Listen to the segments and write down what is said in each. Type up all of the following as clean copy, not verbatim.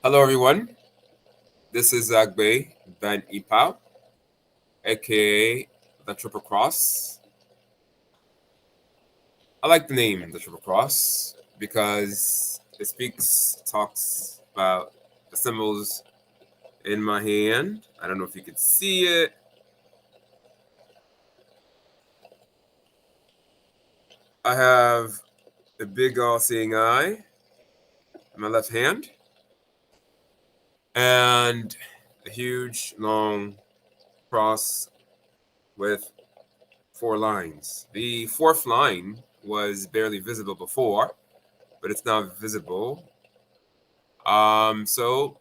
Hello, everyone. This is Agbe Ben Ipao, aka the Triple Cross. I like the name the Triple Cross because talks about the symbols in my hand. I don't know if you can see it. I have a big all-seeing eye in my left hand and a huge long cross with 4 lines. The fourth line was barely visible before, but it's now visible. So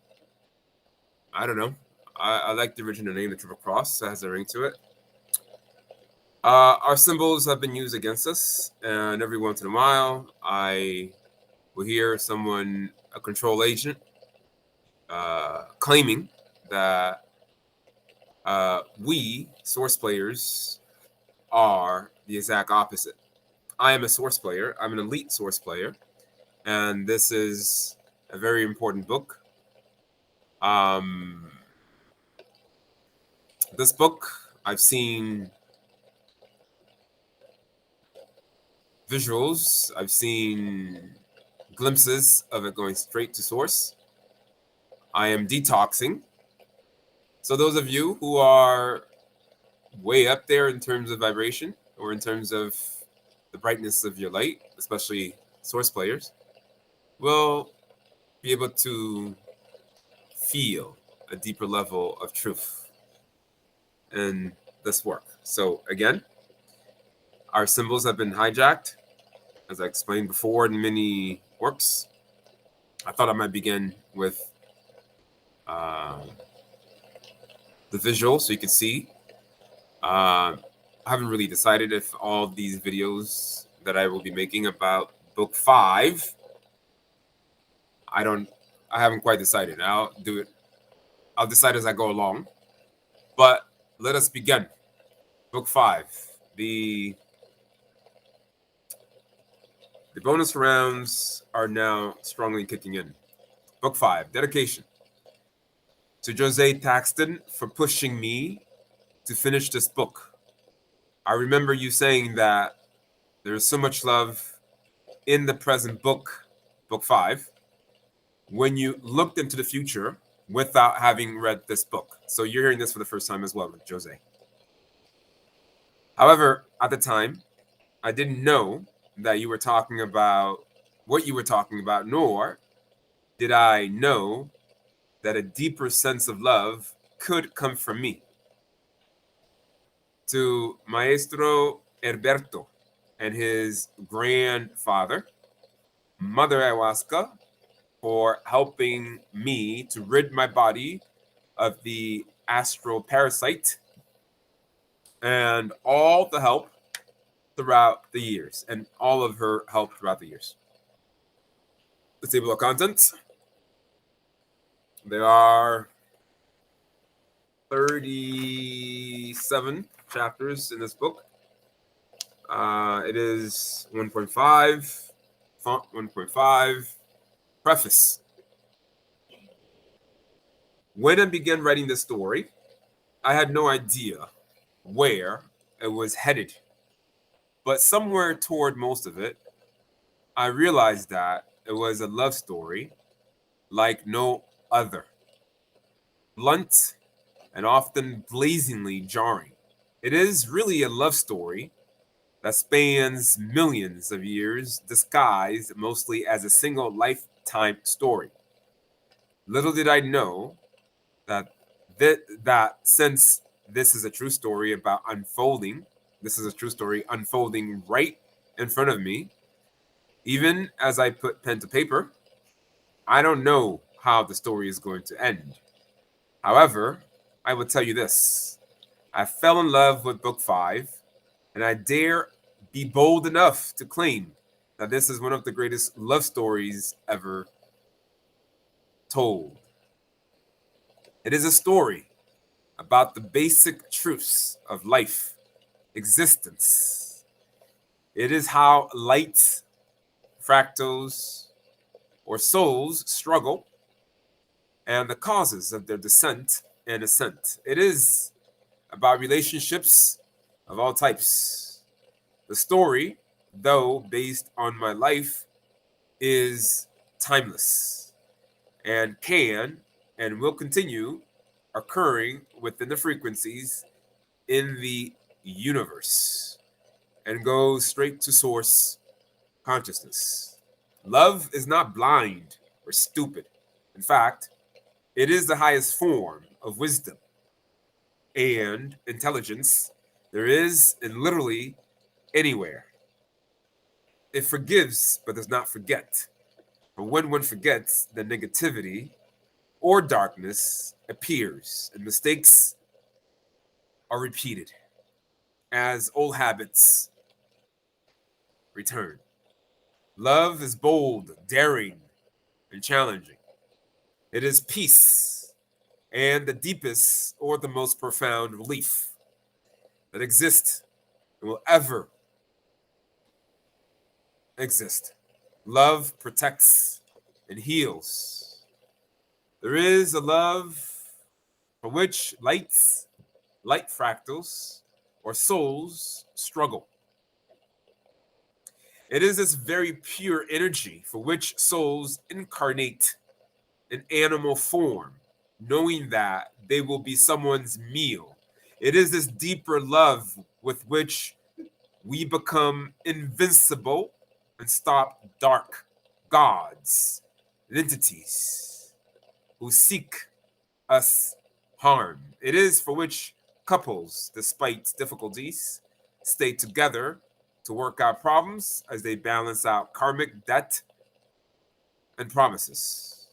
I don't know. I like the original name, the Triple Cross. It has a ring to it. Our symbols have been used against us, and every once in a while, I will hear someone, a control agent, claiming that we source players are the exact opposite. I am a source player. I'm an elite source player, and this is a very important book. This book, I've seen visuals, I've seen glimpses of it going straight to source. I am detoxing. So those of you who are way up there in terms of vibration or in terms of the brightness of your light, especially source players, will be able to feel a deeper level of truth in this work. So again, our symbols have been hijacked, as I explained before in many works. I thought I might begin with the visual so you can see. I haven't really decided if all these videos that I will be making about book 5, I haven't quite decided. I'll decide as I go along. But let us begin. Book 5. The bonus rounds are now strongly kicking in. Book 5, dedication. To Jose Taxton for pushing me to finish this book. I remember you saying that there's so much love in the present book, book 5, when you looked into the future without having read this book. So you're hearing this for the first time as well with Jose. However, at the time, I didn't know that you were talking about what you were talking about, nor did I know that a deeper sense of love could come from me. To Maestro Herberto and his grandfather, Mother Ayahuasca, for helping me to rid my body of the astral parasite, and all the help throughout the years, and all of her help throughout the years. The table of contents. There are 37 chapters in this book. It is 1.5, font 1.5, preface. When I began writing this story, I had no idea where it was headed. But somewhere toward most of it, I realized that it was a love story like no other. Blunt and often blazingly jarring. It is really a love story that spans millions of years, disguised mostly as a single lifetime story. Little did I know that since this is a true story about unfolding, this is a true story unfolding right in front of me. Even as I put pen to paper, I don't know how the story is going to end. However, I will tell you this. I fell in love with book 5, and I dare be bold enough to claim that this is one of the greatest love stories ever told. It is a story about the basic truths of life, existence. It is how light, fractals, or souls struggle and the causes of their descent and ascent. It is about relationships of all types. The story, though based on my life, is timeless and can and will continue occurring within the frequencies in the universe and goes straight to source consciousness. Love is not blind or stupid. In fact, it is the highest form of wisdom and intelligence there is in literally anywhere. It forgives but does not forget. But when one forgets, the negativity or darkness appears and mistakes are repeated as old habits return. Love is bold, daring, and challenging. It is peace and the deepest or the most profound relief that exists and will ever exist. Love protects and heals. There is a love for which light fractals, or souls struggle. It is this very pure energy for which souls incarnate in animal form, knowing that they will be someone's meal. It is this deeper love with which we become invincible and stop dark gods and entities who seek us harm. It is for which couples, despite difficulties, stay together to work out problems as they balance out karmic debt and promises.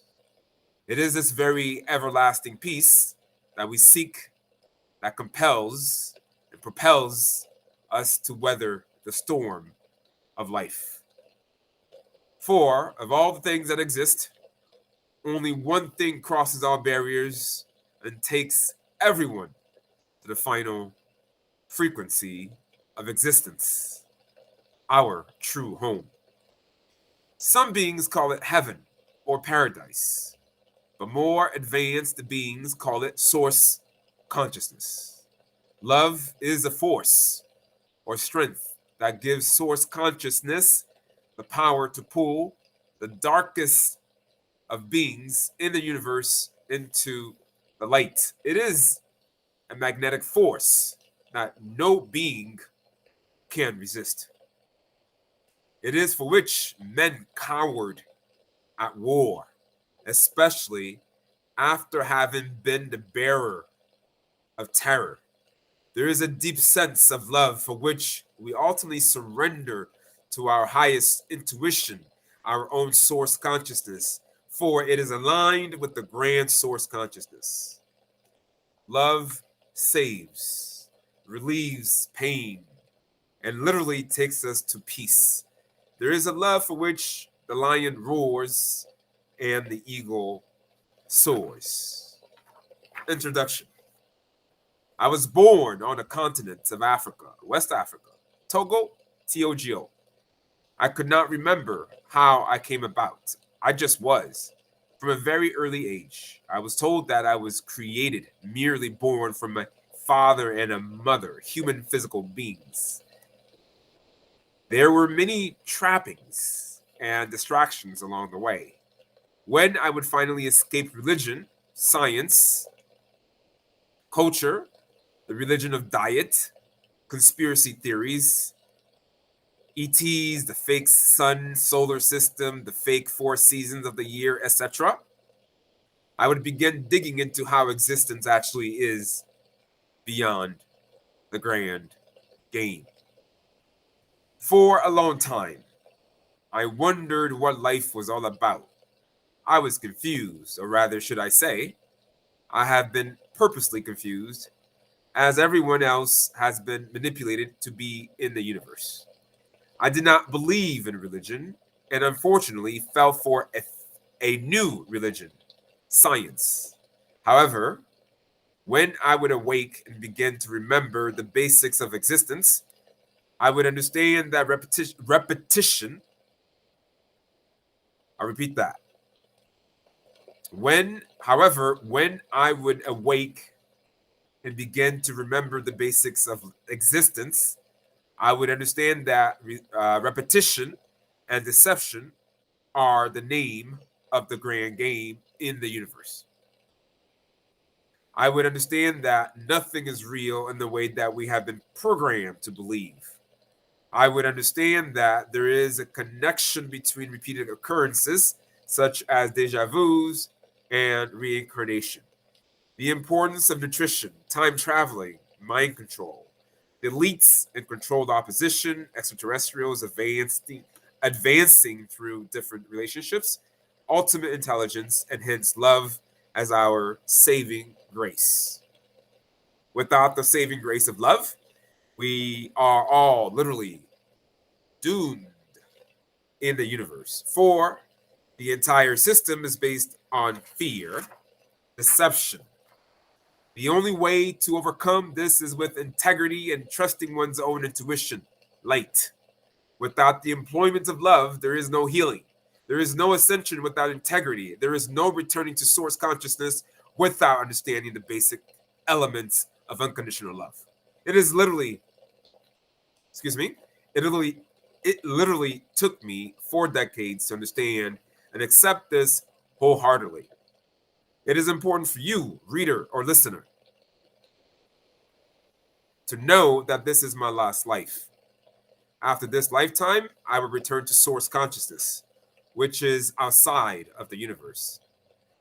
It is this very everlasting peace that we seek that compels and propels us to weather the storm of life. For of all the things that exist, only one thing crosses all barriers and takes everyone to the final frequency of existence, our true home. Some beings call it heaven or paradise, but more advanced beings call it source consciousness. Love is a force or strength that gives source consciousness the power to pull the darkest of beings in the universe into the light. It is a magnetic force that no being can resist. It is for which men cowered at war, especially after having been the bearer of terror. There is a deep sense of love for which we ultimately surrender to our highest intuition, our own source consciousness, for it is aligned with the grand source consciousness. Love saves, relieves pain, and literally takes us to peace. There is a love for which the lion roars and the eagle soars. Introduction. I was born on the continent of Africa, West Africa, Togo, Togo. I could not remember how I came about. I just was. From a very early age, I was told that I was created, merely born from a father and a mother, human physical beings. There were many trappings and distractions along the way. When I would finally escape religion, science, culture, the religion of diet, conspiracy theories, ETs, the fake sun, solar system, the fake 4 seasons of the year, etc., I would begin digging into how existence actually is beyond the grand game. For a long time, I wondered what life was all about. I was confused, or rather, should I say, I have been purposely confused, as everyone else has been manipulated to be in the universe. I did not believe in religion, and unfortunately fell for a new religion, science. However, when I would awake and begin to remember the basics of existence, I would understand that repetition, I repeat that, When I would awake and begin to remember the basics of existence, I would understand that repetition and deception are the name of the grand game in the universe. I would understand that nothing is real in the way that we have been programmed to believe. I would understand that there is a connection between repeated occurrences, such as deja vus and reincarnation. The importance of nutrition, time traveling, mind control, the elites and controlled opposition, extraterrestrials advancing through different relationships, ultimate intelligence, and hence love as our saving grace. Without the saving grace of love, we are all literally doomed in the universe. For the entire system is based on fear, deception. The only way to overcome this is with integrity and trusting one's own intuition, light. Without the employment of love, there is no healing. There is no ascension without integrity. There is no returning to source consciousness without understanding the basic elements of unconditional love. It is literally, excuse me, it literally, it literally took me 4 decades to understand and accept this wholeheartedly. It is important for you, reader or listener, to know that this is my last life. After this lifetime, I will return to source consciousness, which is outside of the universe.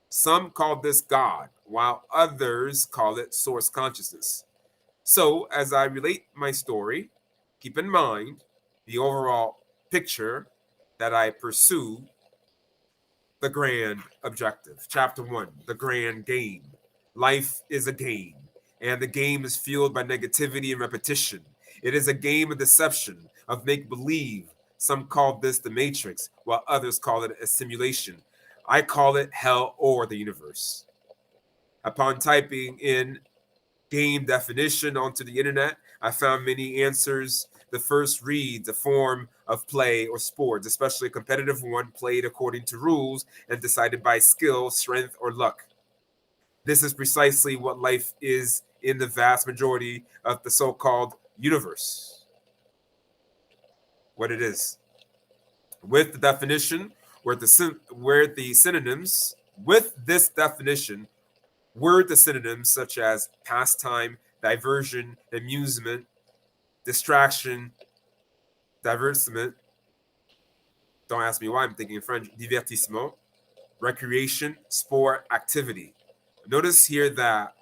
Some call this God, while others call it source consciousness. So, as I relate my story, keep in mind the overall picture that I pursue, the grand objective. Chapter 1, the grand game. Life is a game, and the game is fueled by negativity and repetition. It is a game of deception, of make believe. Some call this the Matrix, while others call it a simulation. I call it hell or the universe. Upon typing in game definition onto the internet, I found many answers. The first reads a form of play or sports, especially a competitive one played according to rules and decided by skill, strength, or luck. This is precisely what life is in the vast majority of the so-called universe. What it is. With the definition, where the synonyms, with this definition, were the synonyms such as pastime, diversion, amusement, distraction, divertissement. Don't ask me why I'm thinking in French. Divertissement, recreation, sport, activity. Notice here that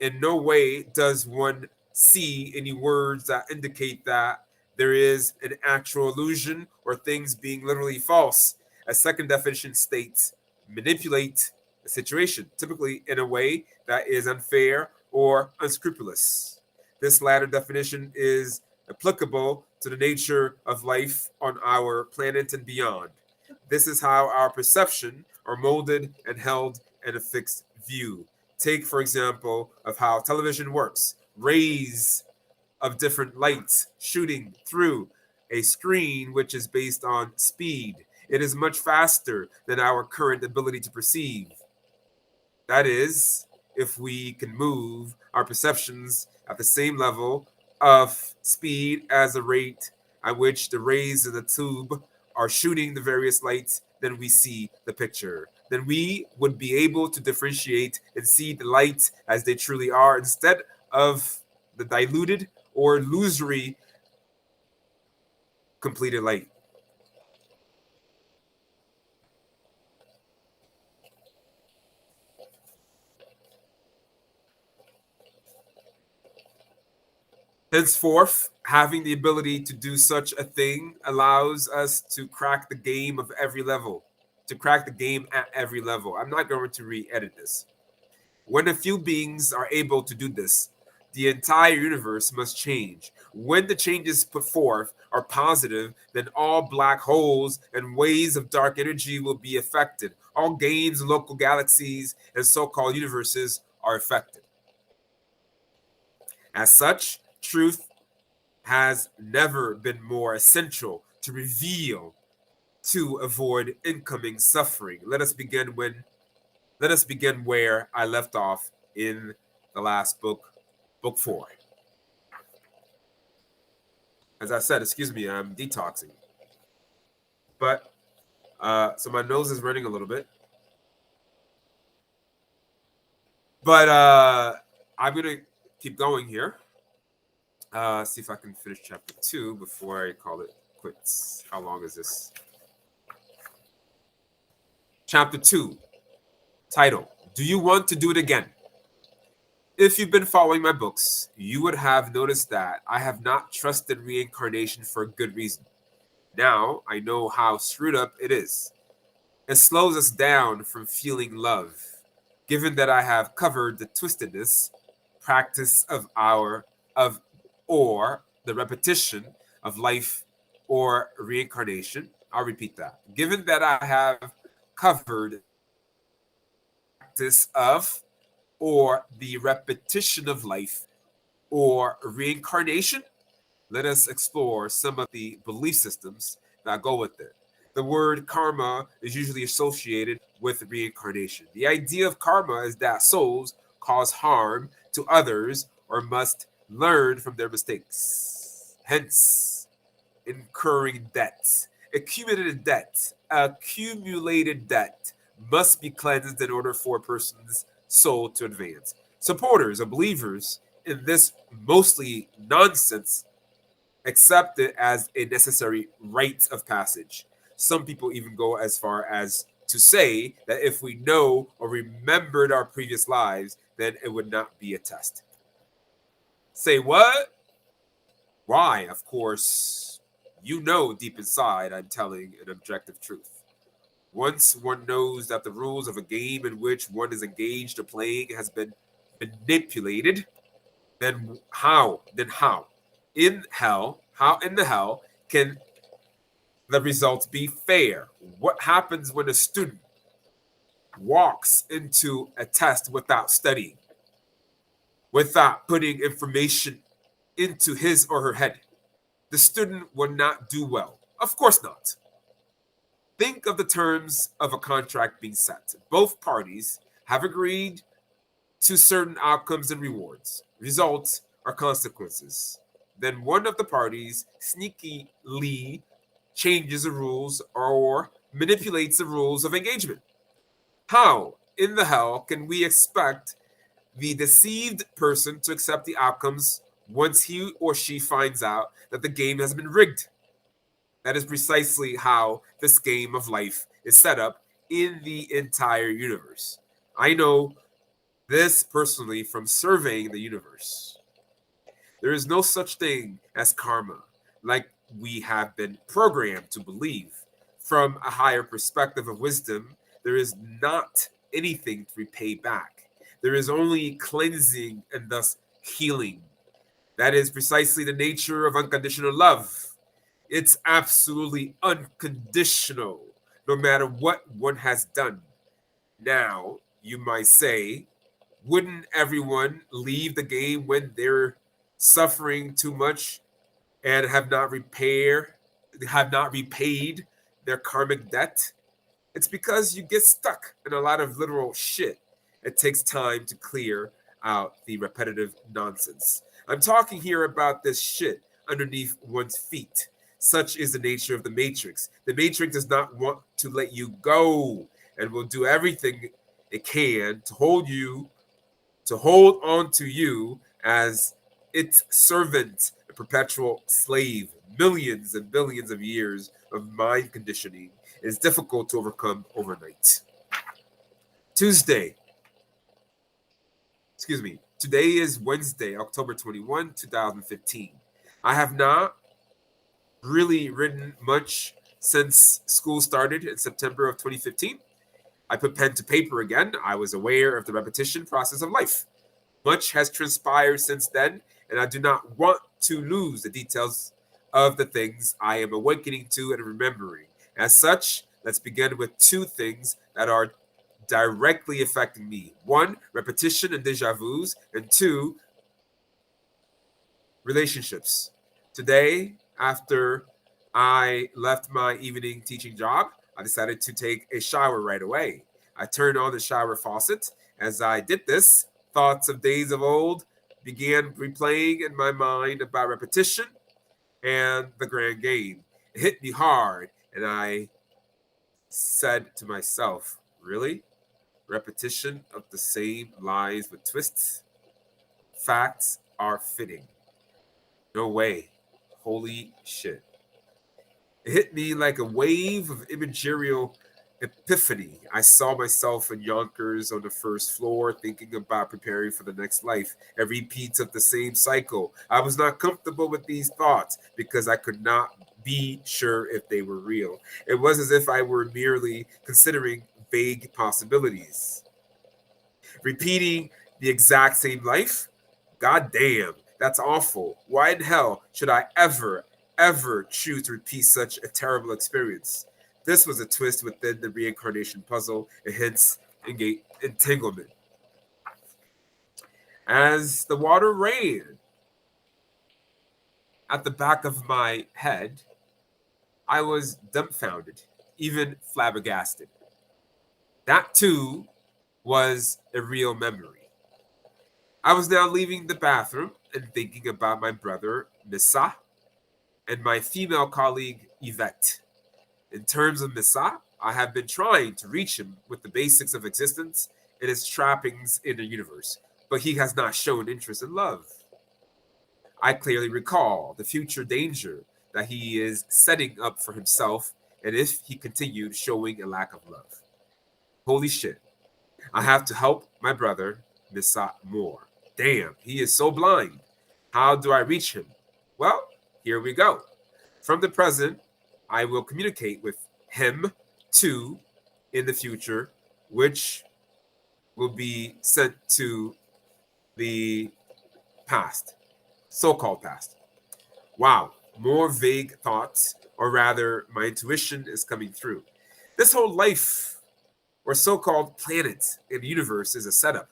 in no way does one see any words that indicate that there is an actual illusion or things being literally false. A second definition states manipulate the situation, typically in a way that is unfair or unscrupulous. This latter definition is applicable to the nature of life on our planet and beyond. This is how our perception are molded and held in a fixed view. Take, for example, of how television works. Rays of different lights shooting through a screen which is based on speed. It is much faster than our current ability to perceive. That is, if we can move our perceptions at the same level of speed as the rate at which the rays of the tube are shooting the various lights, then we see the picture. Then we would be able to differentiate and see the lights as they truly are instead of the diluted or illusory completed light. Henceforth, having the ability to do such a thing allows us to crack the game of every level, to crack the game at every level. I'm not going to re-edit this. When a few beings are able to do this, the entire universe must change. When the changes put forth are positive, then all black holes and waves of dark energy will be affected. All games, local galaxies, and so-called universes are affected. As such, truth has never been more essential to reveal to avoid incoming suffering. Let us begin when Let us begin where I left off in the last book, book 4. As I said, excuse me, I'm detoxing. But, so my nose is running a little bit. But I'm going to keep going here. See if I can finish chapter 2 before I call it quits. How long is this? Chapter 2, title, Do You Want to Do It Again? If you've been following my books, you would have noticed that I have not trusted reincarnation for a good reason. Now I know how screwed up it is. It slows us down from feeling love. Given that I have covered the twistedness, practice of or the repetition of life or reincarnation, I'll repeat that. Given that I have covered practice of or the repetition of life or reincarnation, let us explore some of the belief systems that go with it. The word karma is usually associated with reincarnation. The idea of karma is that souls cause harm to others or must learn from their mistakes. Hence, incurring debt. Accumulated debt must be cleansed in order for a person's soul to advance. Supporters or believers in this mostly nonsense accept it as a necessary rite of passage. Some people even go as far as to say that if we know or remembered our previous lives, then it would not be a test. Say what? Why? Of course, you know deep inside I'm telling an objective truth. Once one knows that the rules of a game in which one is engaged or playing has been manipulated, then how? In hell, how in the hell can the results be fair? What happens when a student walks into a test without studying, without putting information into his or her head? The student will not do well. Of course not. Think of the terms of a contract being set. Both parties have agreed to certain outcomes and rewards, results, or consequences. Then one of the parties sneakily changes the rules or manipulates the rules of engagement. How in the hell can we expect the deceived person to accept the outcomes once he or she finds out that the game has been rigged? That is precisely how this game of life is set up in the entire universe. I know this personally from surveying the universe. There is no such thing as karma, like we have been programmed to believe. From a higher perspective of wisdom, there is not anything to repay back. There is only cleansing and thus healing. That is precisely the nature of unconditional love. It's absolutely unconditional, no matter what one has done. Now, you might say, wouldn't everyone leave the game when they're suffering too much and have not repaid their karmic debt? It's because you get stuck in a lot of literal shit. It takes time to clear out the repetitive nonsense. I'm talking here about this shit underneath one's feet. Such is the nature of the Matrix. The Matrix does not want to let you go and will do everything it can to hold on to you as its servant, a perpetual slave. Millions and billions of years of mind conditioning is difficult to overcome overnight. Tuesday. Excuse me. Today is Wednesday, October 21, 2015. I have not really written much since school started in September of 2015. I put pen to paper again. I was aware of the repetition process of life. Much has transpired since then, and I do not want to lose the details of the things I am awakening to and remembering. As such, let's begin with two things that are directly affecting me. One, repetition and deja vus, and two, relationships. Today, after I left my evening teaching job, I decided to take a shower right away. I turned on the shower faucet. As I did this, thoughts of days of old began replaying in my mind about repetition and the grand game. It hit me hard, and I said to myself, really? Repetition of the same lies with twists? Facts are fitting. No way. Holy shit. It hit me like a wave of immaterial epiphany. I saw myself in Yonkers on the first floor thinking about preparing for the next life, a repeat of the same cycle. I was not comfortable with these thoughts because I could not be sure if they were real. It was as if I were merely considering vague possibilities. Repeating the exact same life? God damn, that's awful. Why in hell should I ever choose to repeat such a terrible experience? This was a twist within the reincarnation puzzle, and hence entanglement. As the water ran at the back of my head, I was dumbfounded, even flabbergasted. That too was a real memory. I was now leaving the bathroom and thinking about my brother, Missa, and my female colleague, Yvette. In terms of Missa, I have been trying to reach him with the basics of existence and its trappings in the universe, but he has not shown interest in love. I clearly recall the future danger that he is setting up for himself, and if he continued showing a lack of love. Holy shit. I have to help my brother, Missa, more. Damn, he is so blind. How do I reach him? Well, here we go. From the present, I will communicate with him too in the future, which will be sent to the past, so-called past. Wow, more vague thoughts, or rather, my intuition is coming through. This whole life, or so-called planet in the universe, is a setup.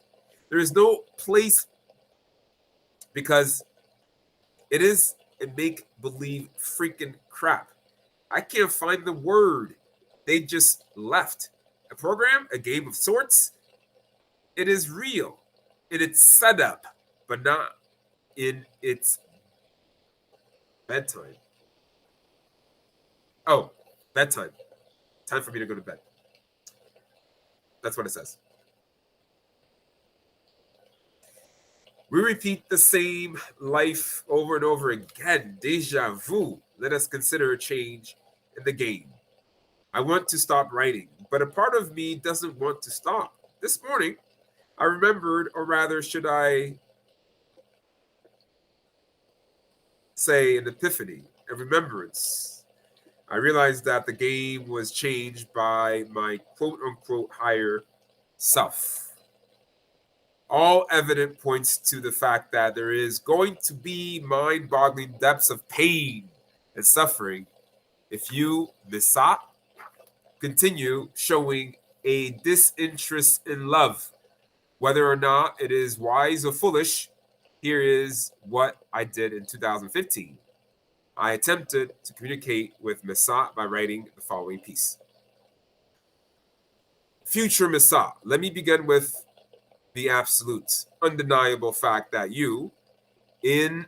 There is no place because it is a make-believe freaking crap. I can't find the word. They just left. A program, a game of sorts. It is real in its setup, but not in its bedtime. Oh, bedtime. Time for me to go to bed. That's what it says. We repeat the same life over and over again. Deja vu. Let us consider a change in the game. I want to stop writing, but a part of me doesn't want to stop. This morning, I remembered, or rather, should I say an epiphany, a remembrance. I realized that the game was changed by my quote unquote higher self. All evidence points to the fact that there is going to be mind boggling depths of pain and suffering if you, Missa, continue showing a disinterest in love. Whether or not it is wise or foolish, here is what I did in 2015. I attempted to communicate with Missa by writing the following piece. Future Missa, let me begin with the absolute, undeniable fact that in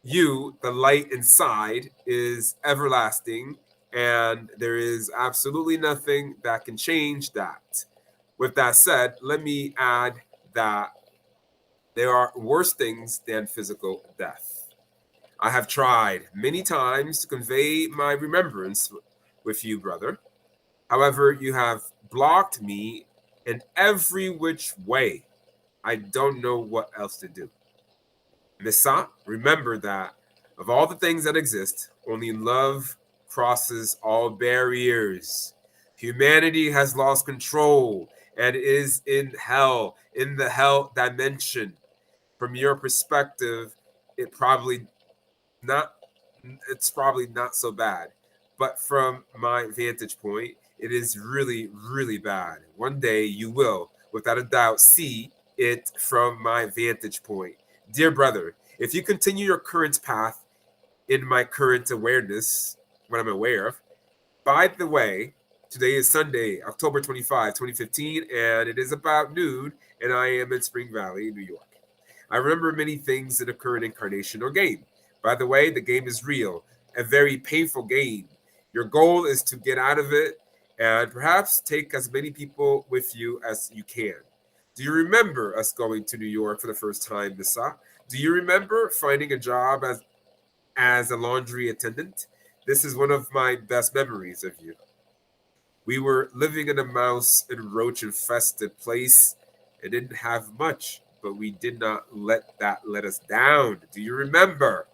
you, the light inside is everlasting, and there is absolutely nothing that can change that. With that said, let me add that there are worse things than physical death. I have tried many times to convey my remembrance with you, brother. However, you have blocked me in every which way. I don't know what else to do. Missa, remember that of all the things that exist, only love crosses all barriers. Humanity has lost control and is in hell, in the hell dimension. From your perspective, it probably not it's probably not so bad. But from my vantage point, it is really, really bad. One day you will, without a doubt, see it from my vantage point. Dear brother, if you continue your current path in my current awareness, what I'm aware of, by the way, Today is Sunday, October 25, 2015, and it is about noon, and I am in Spring Valley, New York. I remember many things that occur in incarnation or game. By the way, the game is real, a very painful game. Your goal is to get out of it and perhaps take as many people with you as you can. Do you remember us going to New York for the first time, Nissa? Do you remember finding a job as a laundry attendant? This is one of my best memories of you. We were living in a mouse and roach infested place and didn't have much, but we did not let that let us down. Do you remember?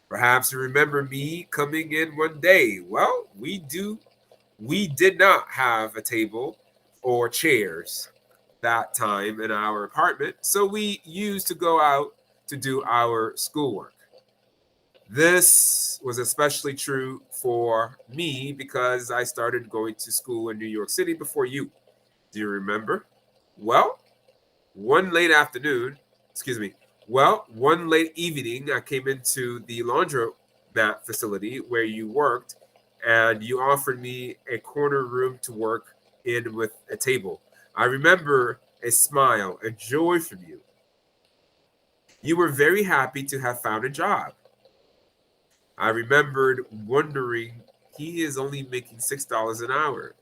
Perhaps you remember me coming in one day. Well, we do. We did not have a table or chairs that time in our apartment, so we used to go out to do our schoolwork. This was especially true for me because I started going to school in New York City before you. Do you remember? Well, one late afternoon, excuse me, one late evening, I came into the laundromat facility where you worked, and you offered me a corner room to work in with a table. I remember a smile, a joy from you. You were very happy to have found a job. I remembered wondering, he is only making $6 an hour.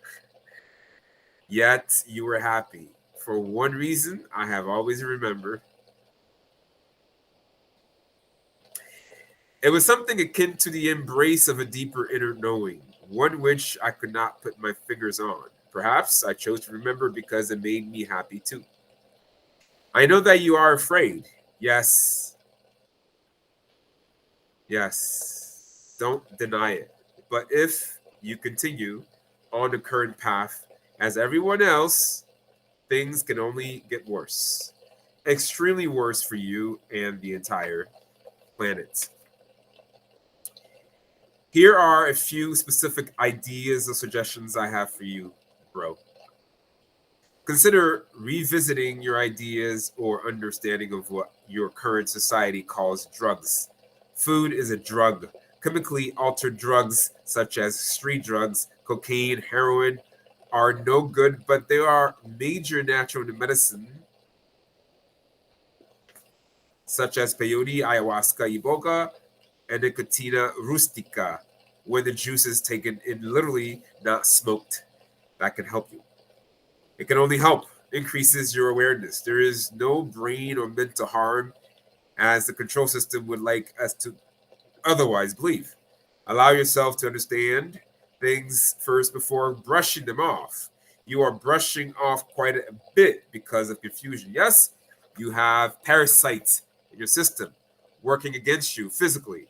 Yet you were happy. For one reason I have always remembered. It was something akin to the embrace of a deeper inner knowing, one which I could not put my fingers on. Perhaps I chose to remember because it made me happy too. I know that you are afraid. Yes, yes. Don't deny it. But if you continue on the current path, as everyone else, things can only get worse. Extremely worse for you and the entire planet. Here are a few specific ideas or suggestions I have for you, bro. Consider revisiting your ideas or understanding of what your current society calls drugs. Food is a drug. Chemically altered drugs, such as street drugs, cocaine, heroin, are no good, but they are major natural medicine, such as peyote, ayahuasca, iboga, and nicotina rustica, when the juice is taken in literally, not smoked. That can help you. It can only help, increases your awareness. There is no brain or mental harm as the control system would like us to otherwise believe. Allow yourself to understand things first before brushing them off. You are brushing off quite a bit because of confusion. Yes, you have parasites in your system working against you physically,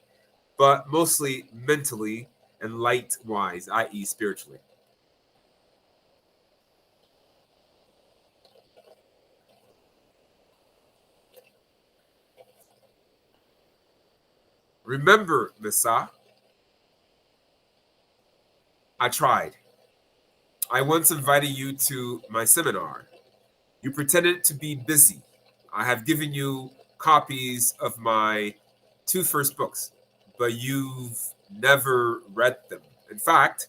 but mostly mentally and light wise, i.e., spiritually. Remember, Missa, I tried. I once invited you to my seminar. You pretended to be busy. I have given you copies of my two first books, but you've never read them. In fact,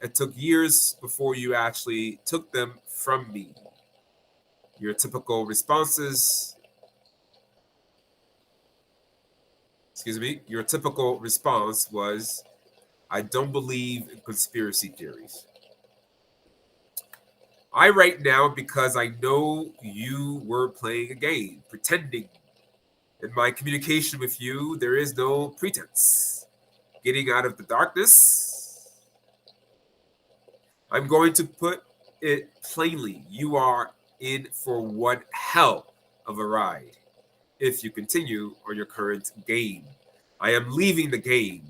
it took years before you actually took them from me. Your typical responses, your typical response was, I don't believe in conspiracy theories. I write now because I know you were playing a game, pretending. In my communication with you, there is no pretense. Getting out of the darkness, I'm going to put it plainly. You are in for one hell of a ride if you continue on your current game. I am leaving the game.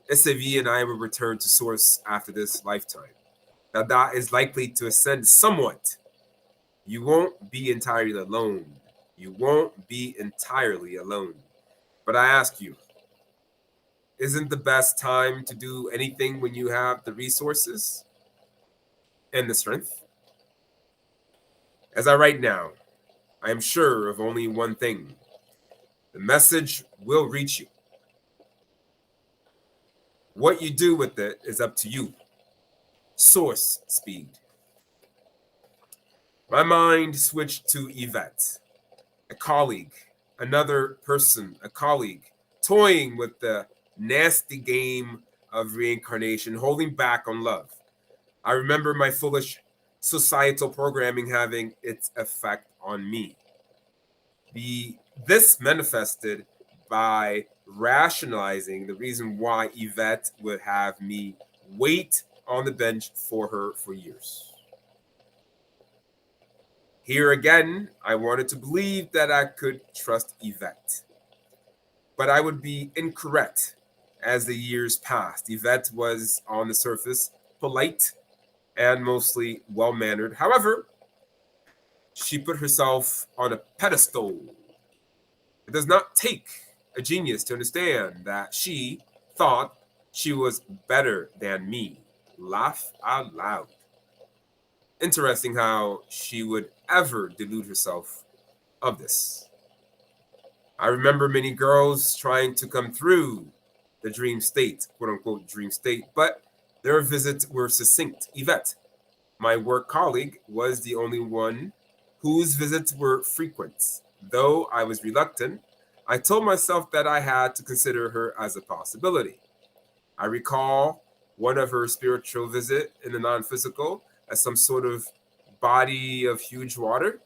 SAV and I will return to Source after this lifetime. Dada is likely to ascend somewhat. You won't be entirely alone. You won't be entirely alone. But I ask you, isn't the best time to do anything when you have the resources and the strength? As I write now, I am sure of only one thing. The message will reach you. What you do with it is up to you. Source speed. My mind switched to Yvette, a colleague, another person, a colleague, toying with the nasty game of reincarnation, holding back on love. I remember my foolish societal programming having its effect on me. This manifested by rationalizing the reason why Yvette would have me wait on the bench for her for years. Here again, I wanted to believe that I could trust Yvette. But I would be incorrect as the years passed. Yvette was, on the surface, polite and mostly well-mannered. However, she put herself on a pedestal. It does not take a genius to understand that she thought she was better than me. Laugh out loud. Interesting how she would ever delude herself of this. I remember many girls trying to come through the dream state, quote unquote dream state, but their visits were succinct. Yvette, my work colleague, was the only one whose visits were frequent. Though I was reluctant, I told myself that I had to consider her as a possibility. I recall one of her spiritual visit in the non-physical as some sort of body of huge water.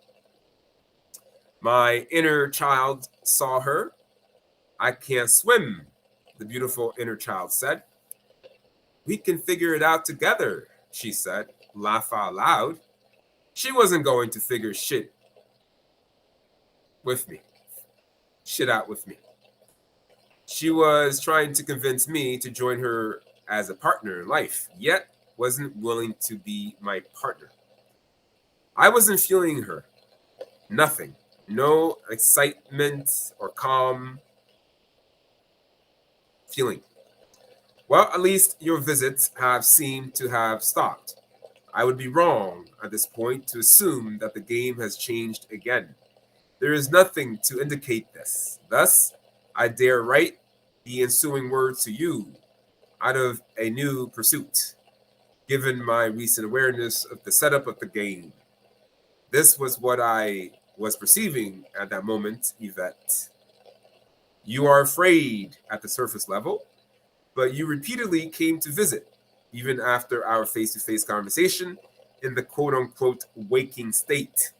My inner child saw her. I can't swim, the beautiful inner child said. We can figure it out together, she said, laugh out loud. She wasn't going to figure shit out with me. She was trying to convince me to join her as a partner in life, yet wasn't willing to be my partner. I wasn't feeling her. Nothing. No excitement or calm feeling. Well, at least your visits have seemed to have stopped. I would be wrong at this point to assume that the game has changed again. There is nothing to indicate this. Thus, I dare write the ensuing words to you out of a new pursuit, given my recent awareness of the setup of the game. This was what I was perceiving at that moment, Yvette. You are afraid at the surface level, but you repeatedly came to visit, even after our face-to-face conversation in the quote-unquote waking state.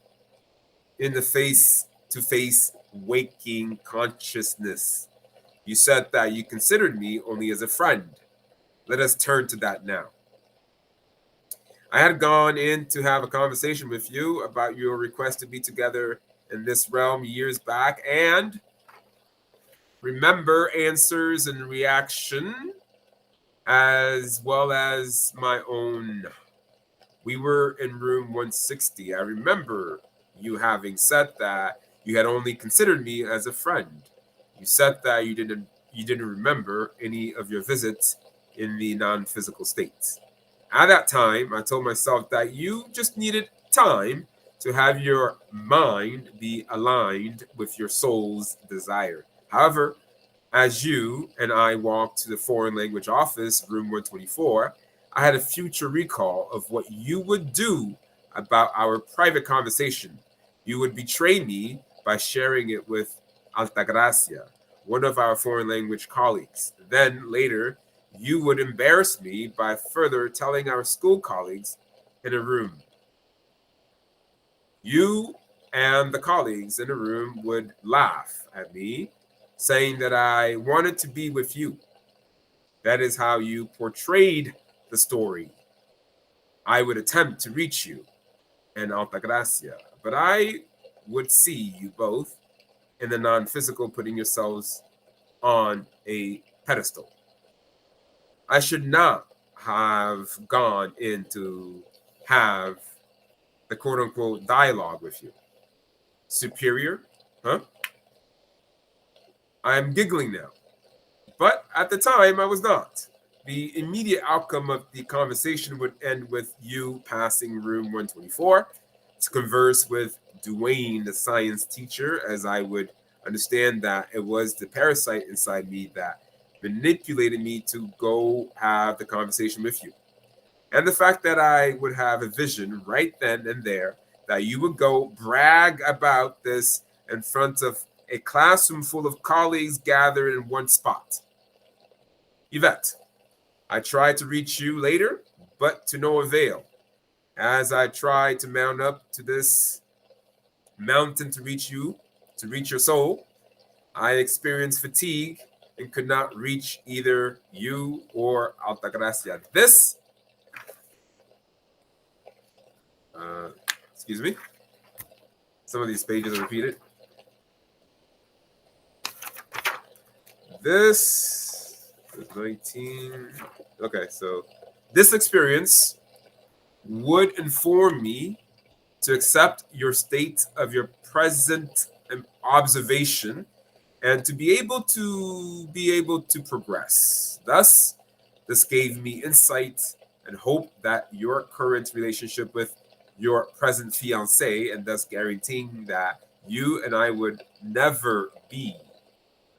In the face-to-face waking consciousness. You said that you considered me only as a friend. Let us turn to that now. I had gone in to have a conversation with you about your request to be together in this realm years back, and remember answers and reaction as well as my own. We were in room 160. I remember you having said that you had only considered me as a friend. You said that you didn't remember any of your visits in the non-physical states. At that time, I told myself that you just needed time to have your mind be aligned with your soul's desire. However, as you and I walked to the foreign language office, room 124, I had a future recall of what you would do about our private conversation. You would betray me by sharing it with Altagracia, one of our foreign language colleagues. Then later, you would embarrass me by further telling our school colleagues in a room. You and the colleagues in the room would laugh at me, saying that I wanted to be with you. That is how you portrayed the story. I would attempt to reach you and Altagracia, but I would see you both in the non-physical putting yourselves on a pedestal. I should not have gone in to have the quote-unquote dialogue with you. Superior? Huh? I'm giggling now. But at the time, I was not. The immediate outcome of the conversation would end with you passing room 124 to converse with Duane, the science teacher, as I would understand that it was the parasite inside me that manipulated me to go have the conversation with you. And the fact that I would have a vision right then and there that you would go brag about this in front of a classroom full of colleagues gathered in one spot. Yvette, I tried to reach you later, but to no avail. As I tried to mount up to this mountain to reach you, to reach your soul, I experienced fatigue and could not reach either you or Altagracia. This, uh, excuse me, some of these pages are repeated. This is 19. Okay, so this experience would inform me to accept your state of your present observation and to be able to progress. Thus, this gave me insight and hope that your current relationship with your present fiance, and thus guaranteeing that you and I would never be.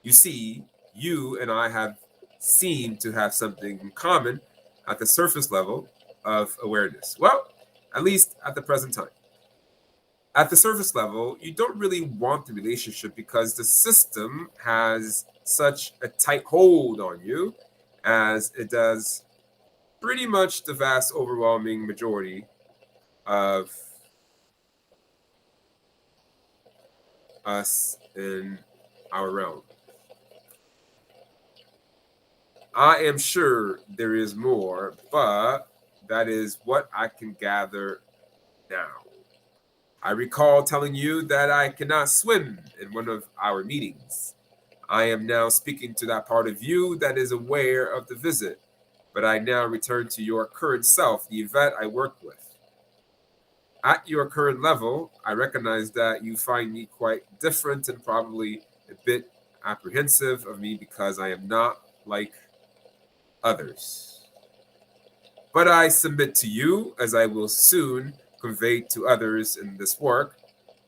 You see, you and I have seemed to have something in common at the surface level of awareness. Well, at least at the present time. At the surface level, you don't really want the relationship because the system has such a tight hold on you, as it does pretty much the vast overwhelming majority of us in our realm. I am sure there is more, but that is what I can gather now. I recall telling you that I cannot swim in one of our meetings. I am now speaking to that part of you that is aware of the visit, but I now return to your current self, the Yvette I work with. At your current level, I recognize that you find me quite different and probably a bit apprehensive of me because I am not like others. But I submit to you, as I will soon convey to others in this work,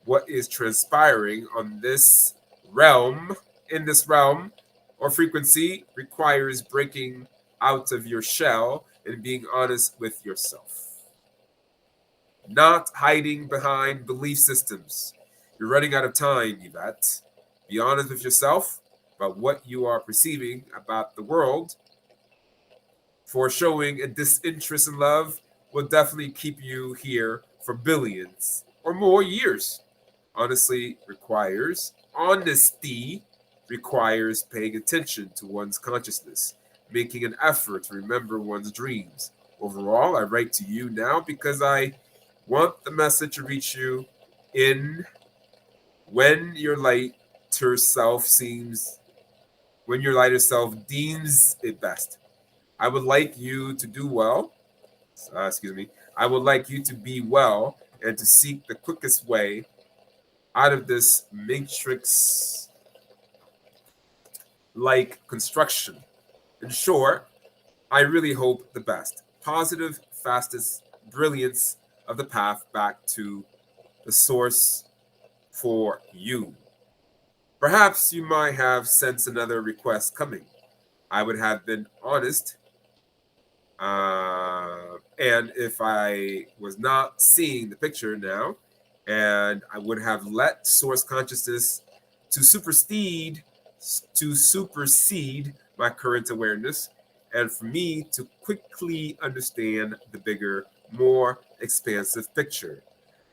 what is transpiring on this realm, in this realm or frequency requires breaking out of your shell and being honest with yourself. Not hiding behind belief systems. You're running out of time, Yvette. Be honest with yourself about what you are perceiving about the world, for showing a disinterest in love will definitely keep you here for billions or more years. Honestly requires honesty requires paying attention to one's consciousness, making an effort to remember one's dreams. Overall, I write to you now because I want the message to reach you in when your lighter self seems when your lighter self deems it best. I would like you to do well. Excuse me. I would like you to be well and to seek the quickest way out of this matrix like construction. In short, I really hope the best. Positive, fastest brilliance of the path back to the source for you. Perhaps you might have sensed another request coming. I would have been honest. And if I was not seeing the picture now, and I would have let source consciousness to supersede supersede my current awareness, and for me to quickly understand the bigger, more expansive picture.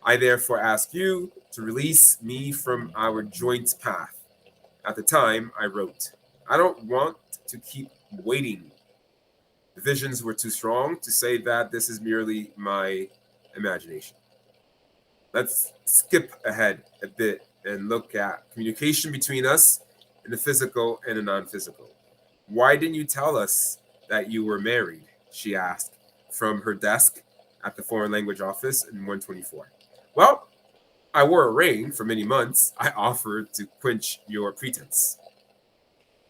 I therefore ask you to release me from our joint path. At the time I wrote, I don't want to keep waiting. The visions were too strong to say that this is merely my imagination. Let's skip ahead a bit and look at communication between us in the physical and the non physical. Why didn't you tell us that you were married? She asked from her desk at the foreign language office in 124. Well, I wore a ring for many months. I offered to quench your pretense.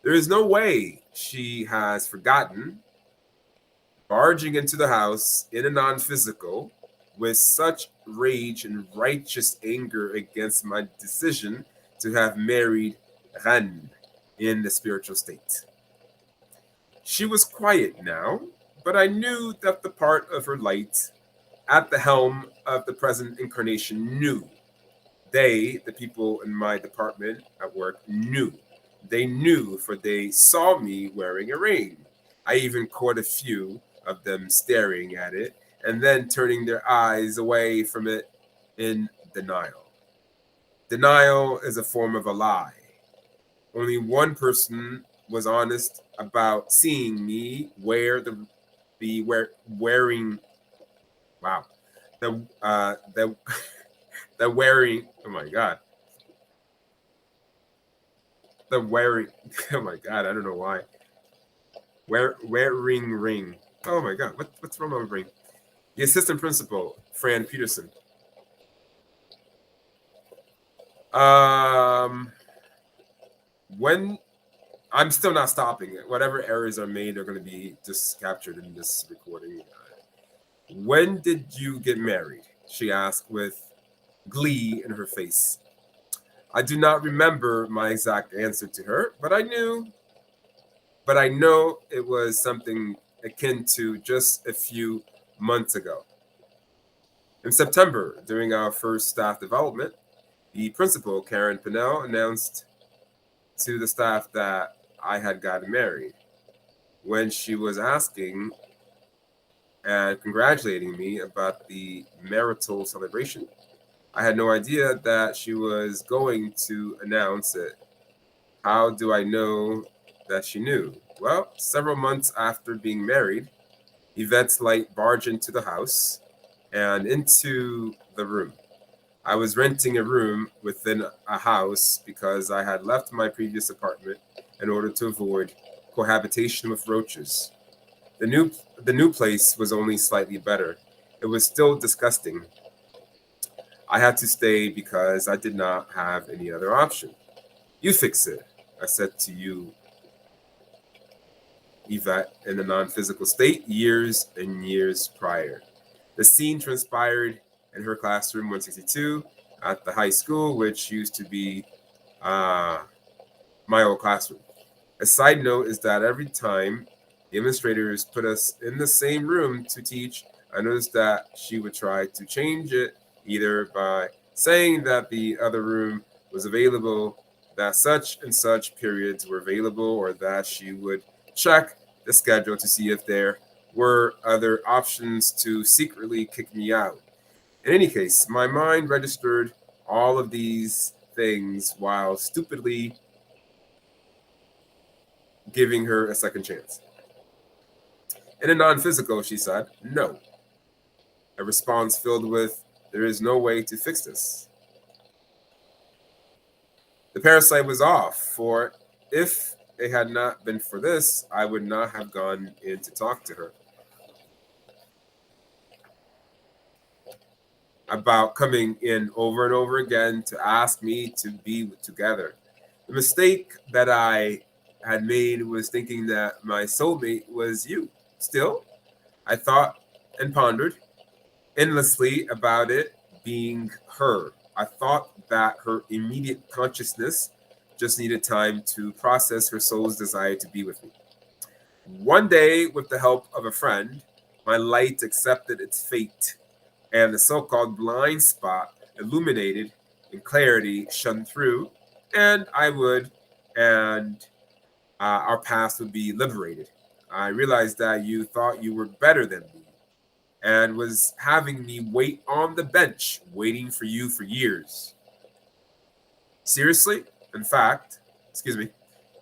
There is no way she has forgotten barging into the house in a non physical with such rage and righteous anger against my decision to have married Ran in the spiritual state. She was quiet now, but I knew that the part of her light at the helm of the present incarnation knew. They, the people in my department at work, knew. They knew, for they saw me wearing a ring. I even caught a few of them staring at it and then turning their eyes away from it in denial. Denial is a form of a lie. Only one person was honest about seeing me wear wearing wow the the wearing oh my god the wearing oh my god I don't know why wearing ring. Oh my god, what's wrong with my brain? The assistant principal, Fran Peterson. Um, when I'm still not stopping it. Whatever errors are made are going to be just captured in this recording. When did you get married? She asked with glee in her face. I do not remember my exact answer to her, but I know it was something akin to just a few months ago. In September, during our first staff development, the principal, Karen Pinnell, announced to the staff that I had gotten married. When she was asking and congratulating me about the marital celebration, I had no idea that she was going to announce it. How do I know that she knew? Well, several months after being married, Yvette's light barged into the house and into the room. I was renting a room within a house because I had left my previous apartment in order to avoid cohabitation with roaches. The new the new place was only slightly better. It was still disgusting. I had to stay because I did not have any other option. You fix it, I said to you, Yvette, in a non-physical state years and years prior. The scene transpired in her classroom 162 at the high school, which used to be uh, my old classroom. A side note is that every time the administrators put us in the same room to teach, I noticed that she would try to change it either by saying that the other room was available, that such and such periods were available, or that she would check the schedule to see if there were other options to secretly kick me out. In any case, my mind registered all of these things while stupidly giving her a second chance. In a non physical, she said, no. A response filled with, there is no way to fix this. The parasite was off, for if it had not been for this, I would not have gone in to talk to her about coming in over and over again to ask me to be together. The mistake that I had made was thinking that my soulmate was you. Still, I thought and pondered endlessly about it being her. I thought that her immediate consciousness just needed time to process her soul's desire to be with me. One day, with the help of a friend, my light accepted its fate, and the so called blind spot illuminated and clarity shone through, and and our paths would be liberated. I realized that you thought you were better than me and was having me wait on the bench, waiting for you for years. Seriously? In fact, excuse me,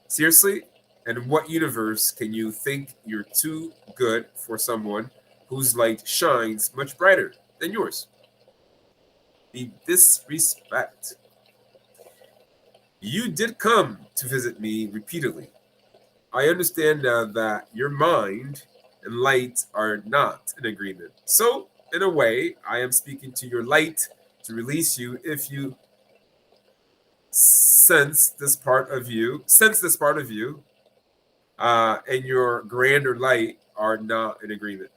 seriously? In what universe can you think you're too good for someone whose light shines much brighter than yours? The disrespect. You did come to visit me repeatedly. I understand now that your mind and light are not in agreement. So, in a way, I am speaking to your light to release you if you sense this part of you, and your grander light are not in agreement.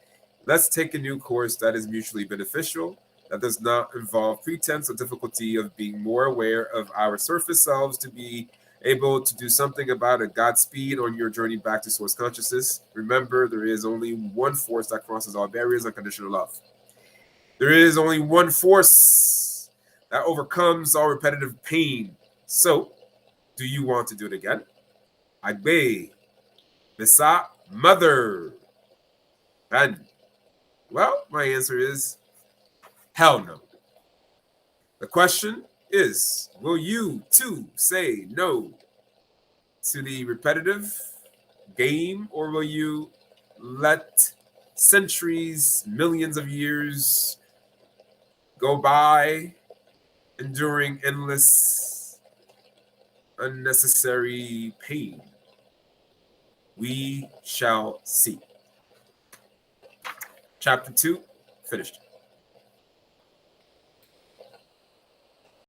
Let's take a new course that is mutually beneficial, that does not involve pretense or difficulty of being more aware of our surface selves to be able to do something about a Godspeed on your journey back to source consciousness. Remember, there is only one force that crosses all barriers: unconditional love. There is only one force that overcomes all repetitive pain. So, do you want to do it again? Agbe, Bisa, Mother. Ben. Well, my answer is hell no. The question is, will you too say no to the repetitive game, or will you let centuries, millions of years go by, enduring endless, unnecessary pain? We shall see. Chapter 2, finished.